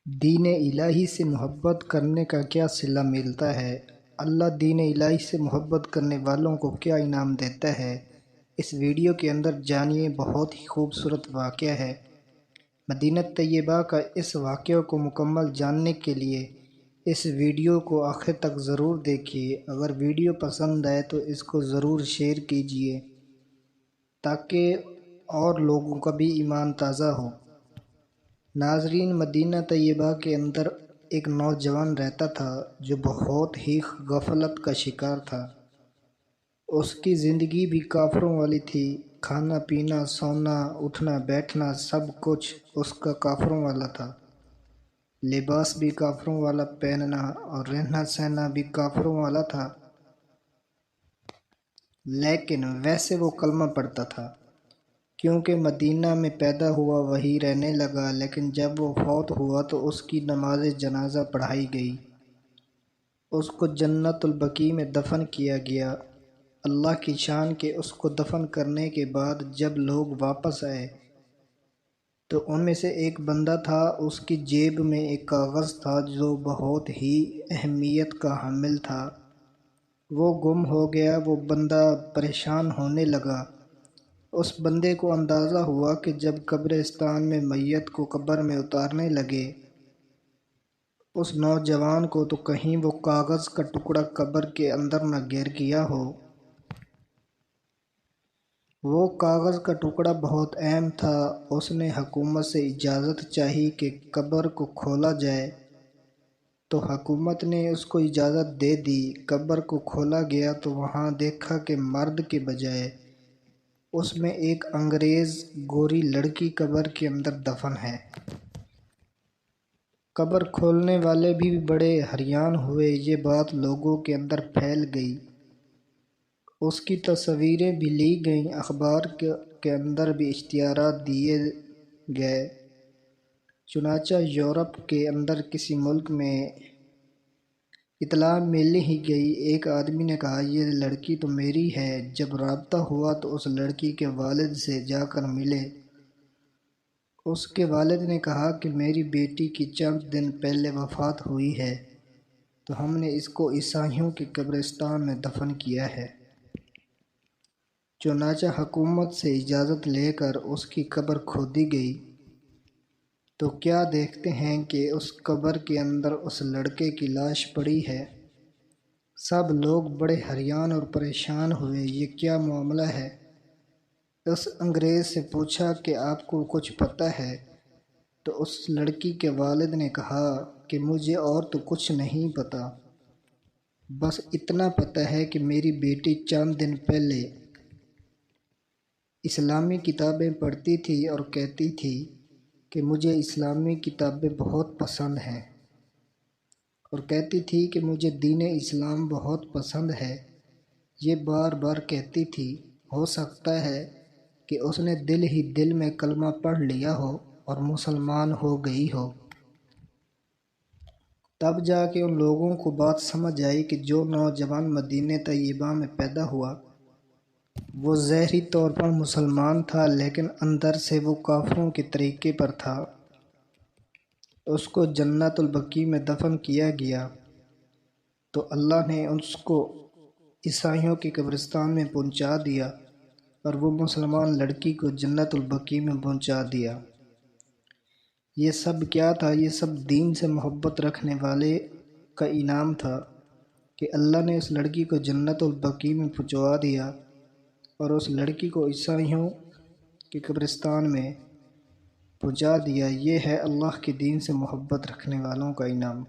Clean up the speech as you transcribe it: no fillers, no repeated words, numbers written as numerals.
دین الہی سے محبت کرنے کا کیا صلہ ملتا ہے؟ اللہ دین الہی سے محبت کرنے والوں کو کیا انعام دیتا ہے؟ اس ویڈیو کے اندر جانیے۔ بہت ہی خوبصورت واقعہ ہے۔ مدینہ طیبہ کا اس واقعہ کو مکمل جاننے کے لیے اس ویڈیو کو آخر تک ضرور دیکھیے۔ اگر ویڈیو پسند آئے تو اس کو ضرور شیئر کیجیے تاکہ اور لوگوں کا بھی ایمان تازہ ہو۔ ناظرین، مدینہ طیبہ کے اندر ایک نوجوان رہتا تھا جو بہت ہی غفلت کا شکار تھا۔ اس کی زندگی بھی کافروں والی تھی۔ کھانا پینا، سونا، اٹھنا بیٹھنا سب کچھ اس کا کافروں والا تھا۔ لباس بھی کافروں والا پہننا اور رہنا سہنا بھی کافروں والا تھا۔ لیکن ویسے وہ کلمہ پڑھتا تھا کیونکہ مدینہ میں پیدا ہوا، وہی رہنے لگا۔ لیکن جب وہ فوت ہوا تو اس کی نماز جنازہ پڑھائی گئی۔ اس کو جنت البقیع میں دفن کیا گیا۔ اللہ کی شان کہ اس کو دفن کرنے کے بعد جب لوگ واپس آئے تو ان میں سے ایک بندہ تھا، اس کی جیب میں ایک کاغذ تھا جو بہت ہی اہمیت کا حامل تھا۔ وہ گم ہو گیا۔ وہ بندہ پریشان ہونے لگا۔ اس بندے کو اندازہ ہوا کہ جب قبرستان میں میت کو قبر میں اتارنے لگے اس نوجوان کو تو کہیں وہ کاغذ کا ٹکڑا قبر کے اندر نہ گر گیا ہو۔ وہ کاغذ کا ٹکڑا بہت اہم تھا۔ اس نے حکومت سے اجازت چاہی کہ قبر کو کھولا جائے تو حکومت نے اس کو اجازت دے دی۔ قبر کو کھولا گیا تو وہاں دیکھا کہ مرد کے بجائے اس میں ایک انگریز گوری لڑکی قبر کے اندر دفن ہے۔ قبر کھولنے والے بھی بڑے حیران ہوئے۔ یہ بات لوگوں کے اندر پھیل گئی۔ اس کی تصویریں بھی لی گئیں، اخبار کے اندر بھی اشتہارات دیے گئے۔ چنانچہ یورپ کے اندر کسی ملک میں اطلاع مل ہی گئی۔ ایک آدمی نے کہا، یہ لڑکی تو میری ہے۔ جب رابطہ ہوا تو اس لڑکی کے والد سے جا کر ملے۔ اس کے والد نے کہا کہ میری بیٹی کی چند دن پہلے وفات ہوئی ہے تو ہم نے اس کو عیسائیوں کے قبرستان میں دفن کیا ہے۔ چنانچہ حکومت سے اجازت لے کر اس کی قبر کھودی گئی تو کیا دیکھتے ہیں کہ اس قبر کے اندر اس لڑکے کی لاش پڑی ہے۔ سب لوگ بڑے حیران اور پریشان ہوئے۔ یہ کیا معاملہ ہے؟ اس انگریز سے پوچھا کہ آپ کو کچھ پتہ ہے؟ تو اس لڑکی کے والد نے کہا کہ مجھے اور تو کچھ نہیں پتہ، بس اتنا پتہ ہے کہ میری بیٹی چند دن پہلے اسلامی کتابیں پڑھتی تھی اور کہتی تھی کہ مجھے اسلامی کتابیں بہت پسند ہیں، اور کہتی تھی کہ مجھے دین اسلام بہت پسند ہے۔ یہ بار بار کہتی تھی۔ ہو سکتا ہے کہ اس نے دل ہی دل میں کلمہ پڑھ لیا ہو اور مسلمان ہو گئی ہو۔ تب جا کے ان لوگوں کو بات سمجھ آئی کہ جو نوجوان مدینہ طیبہ میں پیدا ہوا وہ ظاہری طور پر مسلمان تھا، لیکن اندر سے وہ کافروں کے طریقے پر تھا۔ اس کو جنت البقیع میں دفن کیا گیا تو اللہ نے اس کو عیسائیوں کے قبرستان میں پہنچا دیا اور وہ مسلمان لڑکی کو جنت البقیع میں پہنچا دیا۔ یہ سب کیا تھا؟ یہ سب دین سے محبت رکھنے والے کا انعام تھا کہ اللہ نے اس لڑکی کو جنت البقیع میں پہنچوا دیا اور اس لڑکی کو عیسائیوں کے قبرستان میں پہنچا دیا۔ یہ ہے اللہ کے دین سے محبت رکھنے والوں کا انعام۔